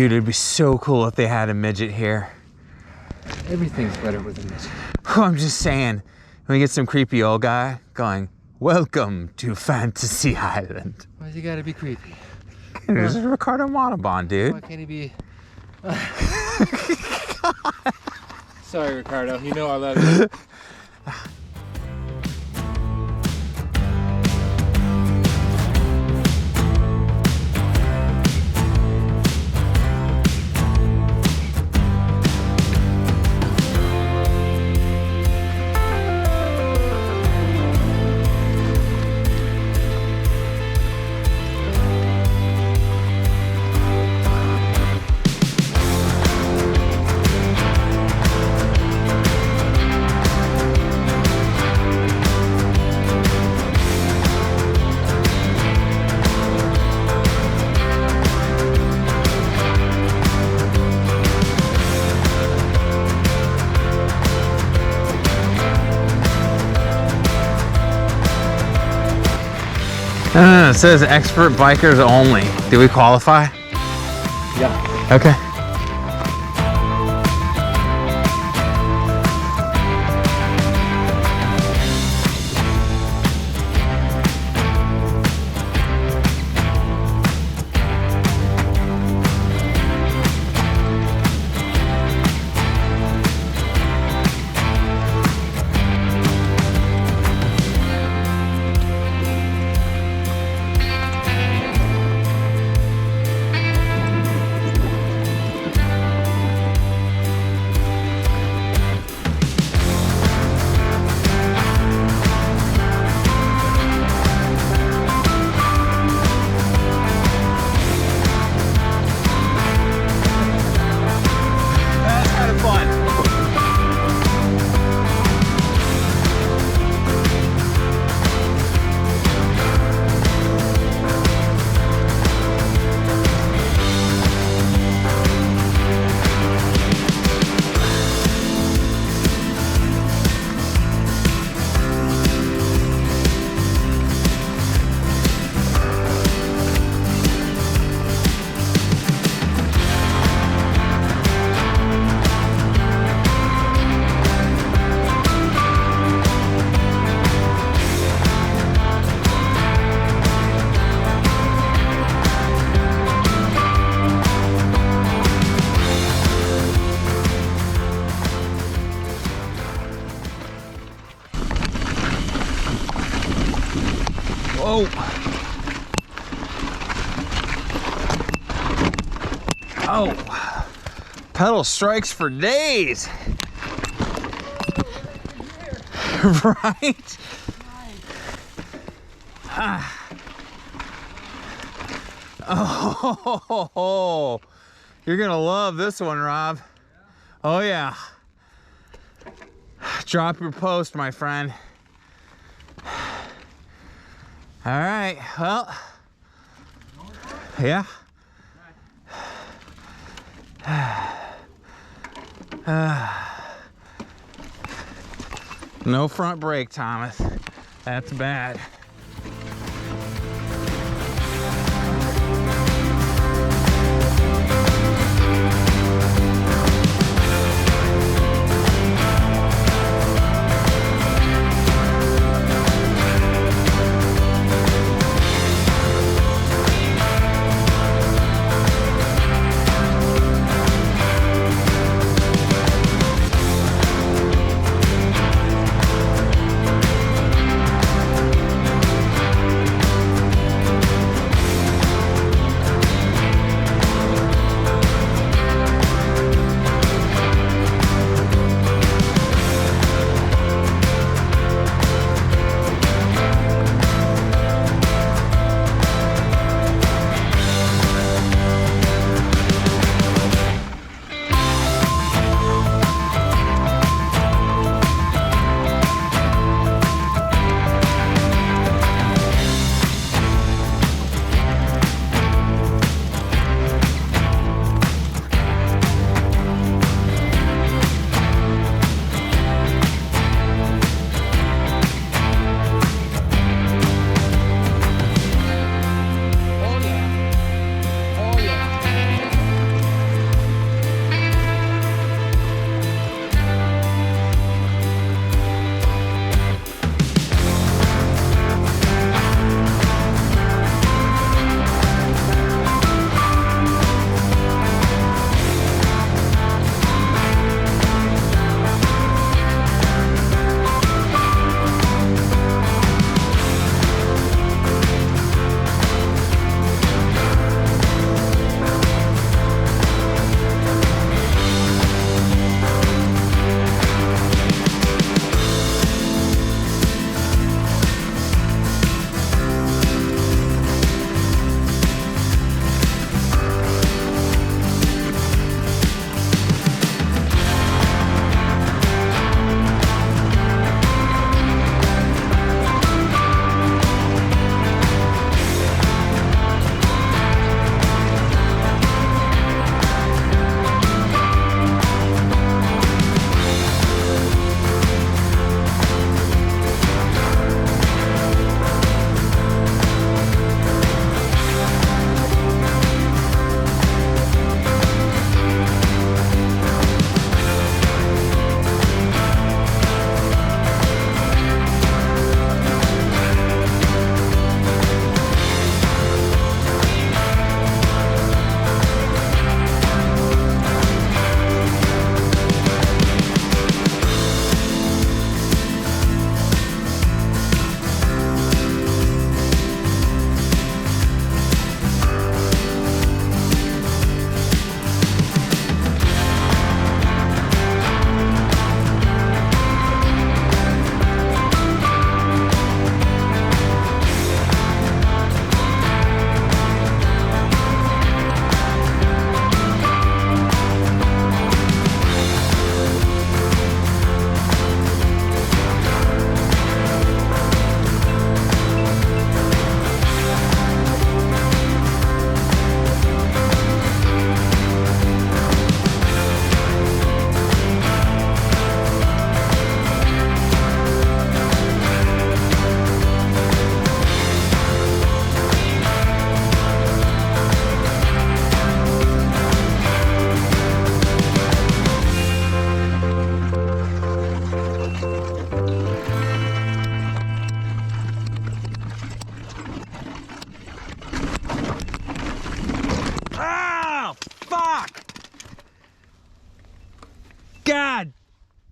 Dude, it'd be so cool if they had a midget here. Everything's better with a midget. I'm just saying, we get some creepy old guy going, welcome to Fantasy Island. Why's he gotta be creepy? There's Ricardo Montalban, dude. Why can't he be... Sorry, Ricardo. You know I love you. It says expert bikers only. Do we qualify? Yeah. Okay. Whoa. Oh, pedal strikes for days. Right? Oh, you're gonna love this one, Rob. Oh yeah. Drop your post, my friend. All right, well, yeah. No front brake, Thomas. That's bad.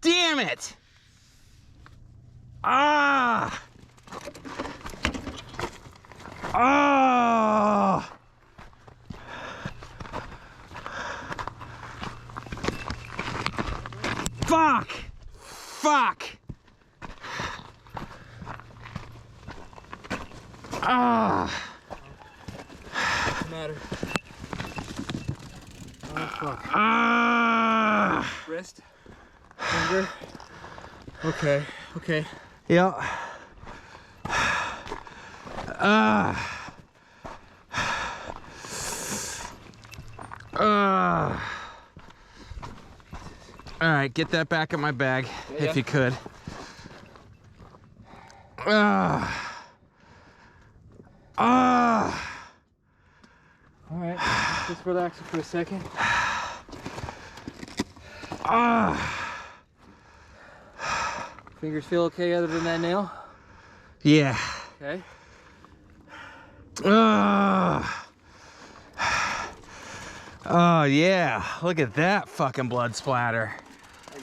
damn it! Ah! Ah! Fuck! Fuck! Ah! What's the matter? Oh, fuck. Ah! Wrist? Finger? Okay, okay. Yeah. Ah. Ah. All right, get that back in my bag, if you could. Ah. Ah. All right, just relax for a second. Ah. Fingers feel okay other than that nail? Yeah. Okay. Ah. Oh yeah, look at that fucking blood splatter. I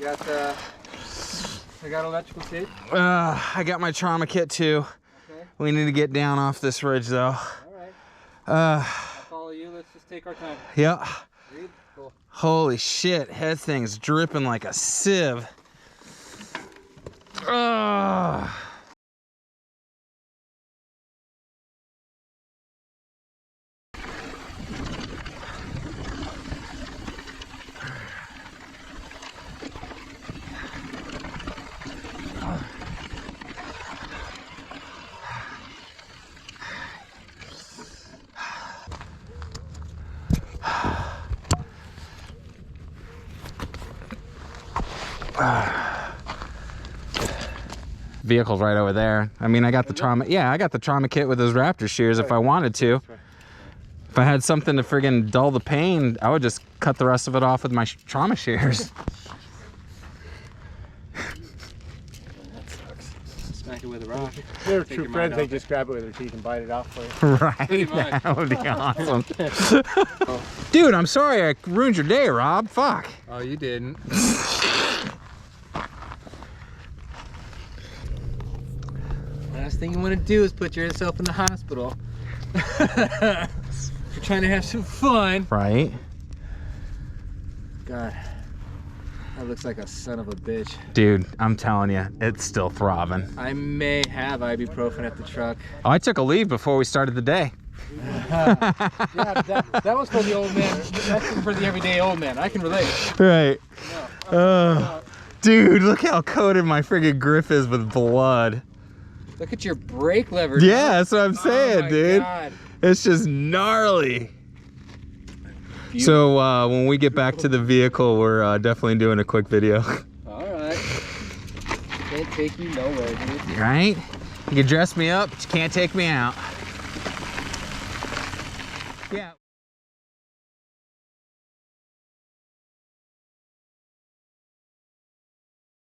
got electrical tape. I got my trauma kit too. Okay. We need to get down off this ridge though. All right. I'll follow you. Let's just take our time. Yeah. Agreed? Cool. Holy shit, that thing's dripping like a sieve. Ah. Vehicle's right over there. I mean, I got the trauma. Yeah, I got the trauma kit with those raptor shears if I wanted to. If I had something to friggin' dull the pain, I would just cut the rest of it off with my trauma shears. Smack it with a rock. They're true friends. They just grab it with their teeth and bite it off for you. Right. That would be awesome. Dude, I'm sorry I ruined your day, Rob. Fuck. Oh, you didn't. Last thing you want to do is put yourself in the hospital. You're trying to have some fun. Right. God, that looks like a son of a bitch. Dude, I'm telling you, it's still throbbing. I may have ibuprofen at the truck. Oh, I took a leave before we started the day. Yeah, that was for the old man. That's for the everyday old man. I can relate. Right. No, Dude, look how coated my friggin' grip is with blood. look at your brake lever. Yeah, that's what I'm saying, my dude. God. It's just gnarly. So when we get back to the vehicle, we're definitely doing a quick video. All right. Can't take you nowhere, dude. Right? You can dress me up, but you can't take me out.